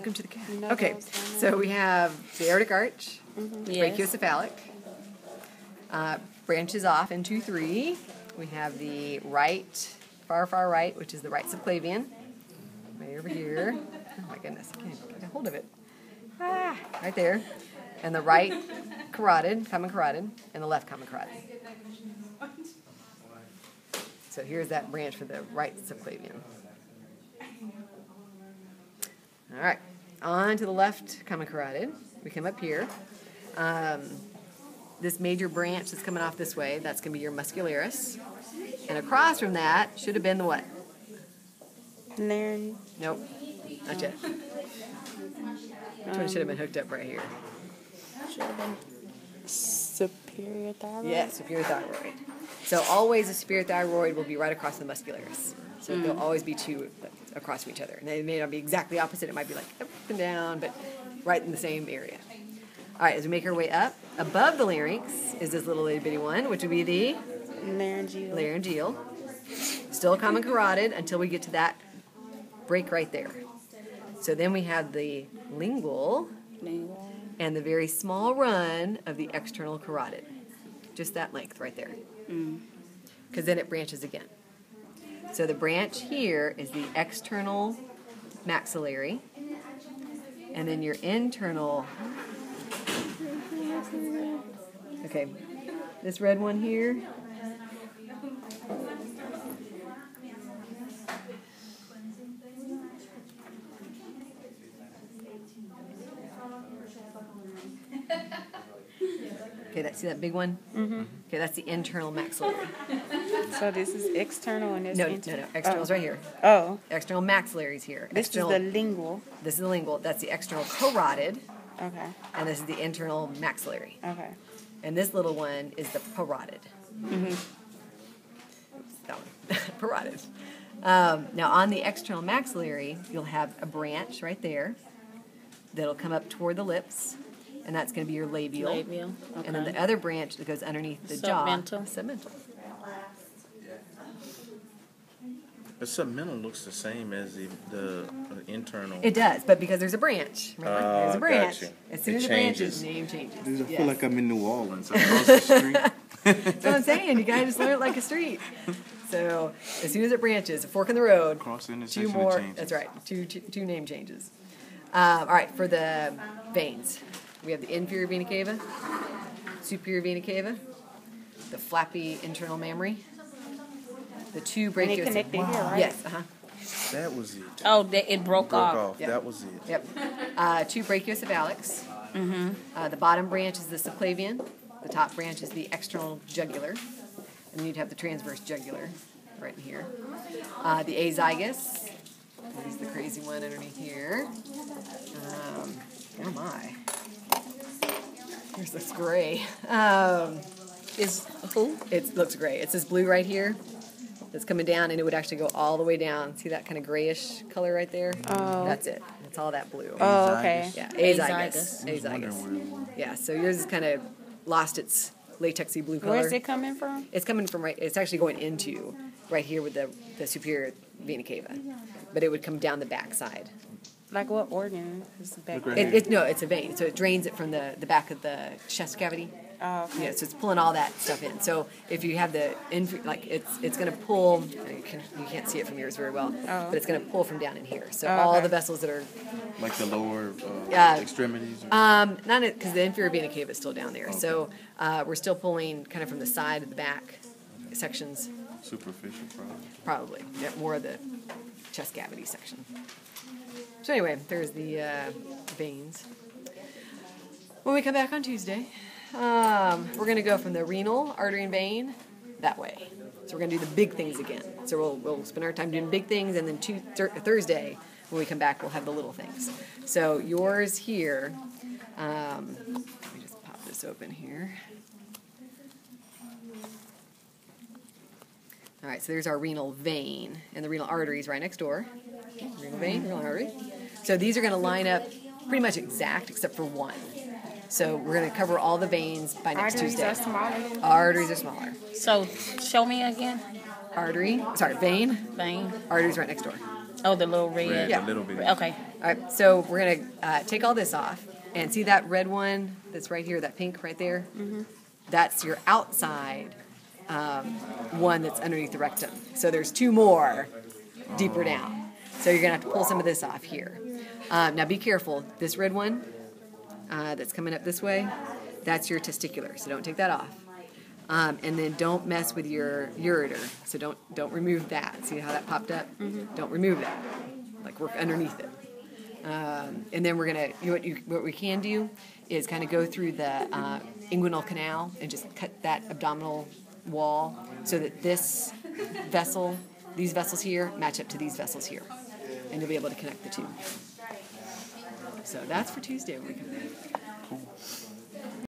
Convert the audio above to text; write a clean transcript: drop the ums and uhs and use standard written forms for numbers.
welcome to the cat. Okay, so we have the aortic arch, brachiocephalic, branches off in 2-3. We have the right, far right, which is the right subclavian, right over here. Oh my goodness, I can't get a hold of it. Right there. And the right carotid, common carotid, and the left common carotid. So here's that branch for the right subclavian. All right, on to the left common carotid. We come up here. This major branch that's coming off this way, that's going to be your muscularis. And across from that should have been the what? Larynx. Nope, not yet. Which one should have been hooked up right here? Should have been superior thyroid. Yeah, superior thyroid. So always the superior thyroid will be right across the muscularis. So they'll always be two across from each other. And they may not be exactly opposite. It might be like up and down, but right in the same area. All right, as we make our way up, above the larynx is this little itty bitty one, which would be the laryngeal. Still a common carotid until we get to that break right there. So then we have the lingual and the very small run of the external carotid. Just that length right there. Because then it branches again. So the branch here is the external maxillary. And then your internal... Okay, this red one here. Okay, see that big one? Okay, that's the internal maxillary. So this is external and this internal? No. External's right here. Oh. External maxillary's here. This is the lingual. This is the lingual. That's the external carotid. Okay. And this is the internal maxillary. Okay. And this little one is the parotid. Oops, that one. Parotid. Now on the external maxillary, you'll have a branch right there that'll come up toward the lips. And that's going to be your labial. Okay. And then the other branch that goes underneath the Submental. jaw. Submental. The submental looks the same as the internal. It does, but because there's a branch. Remember? There's a branch. Gotcha. As soon It as the branch changes. is, name changes. Dude, I Yes. feel like I'm in New Orleans. Across the street. That's what I'm saying. You gotta just learn it like a street. So as soon as it branches, a fork in the road. Across the Two intersection, more. it changes. That's right. Two name changes. All right, for the veins, we have the inferior vena cava, superior vena cava, the flappy internal mammary, the two And it brachiocephalic. connected here, right? Yes. That was it. Oh, it broke off. Yep. That was it. Yep. Two brachiocephalics. The bottom branch is the subclavian. The top branch is the external jugular. And then you'd have the transverse jugular right in here. The azygos. This is the crazy one underneath here. Oh my. Here's this gray. Is who? It looks gray. It's this blue right here that's coming down, and it would actually go all the way down. See that kind of grayish color right there? Oh. That's it. It's all that blue. Oh, okay. Yeah, Azygos. azygos. I was wondering where it was. Yeah, so yours is kind of lost its latexy blue color. Where's it coming from? It's coming from right. It's actually going into right here with the superior vena cava, but it would come down the back side. Like what organ is back? Look right here. No, it's a vein, so it drains it from the back of the chest cavity. Oh, okay. Yeah, so it's pulling all that stuff in. So if you have it's going to pull. You can't see it from yours very well, but it's going to pull from down in here. So all the vessels that are Like the lower extremities? Or? not because the inferior vena cava is still down there. Okay. So we're still pulling kind of from the side of the back sections. Superficial, probably. Probably. Yeah, more of the chest cavity section. So anyway, there's the veins. When we come back on Tuesday, we're going to go from the renal artery and vein that way. So we're going to do the big things again. So we'll spend our time doing big things, and then Thursday, when we come back, we'll have the little things. So yours here, let me just pop this open here. All right, so there's our renal vein, and the renal artery is right next door. Renal vein, renal artery. So these are going to line up pretty much exact except for one. So we're going to cover all the veins by next Arteries Tuesday. are smaller. Arteries are smaller. So show me again. Vein. Vein. Arteries right next door. Oh, the little red. Red, Yeah. the little bit. Okay. All right, so we're going to take all this off. And see that red one that's right here, that pink right there? Mm-hmm. That's your outside one that's underneath the rectum. So there's two more deeper down. So you're going to have to pull some of this off here. Now be careful. This red one that's coming up this way, that's your testicular. So don't take that off. And then don't mess with your ureter. So don't remove that. See how that popped up? Mm-hmm. Don't remove that. Like work underneath it. And then we're gonna what we can do is kind of go through the inguinal canal and just cut that abdominal wall so that this vessel, these vessels here, match up to these vessels here, and you'll be able to connect the two. So that's for Tuesday. Cool.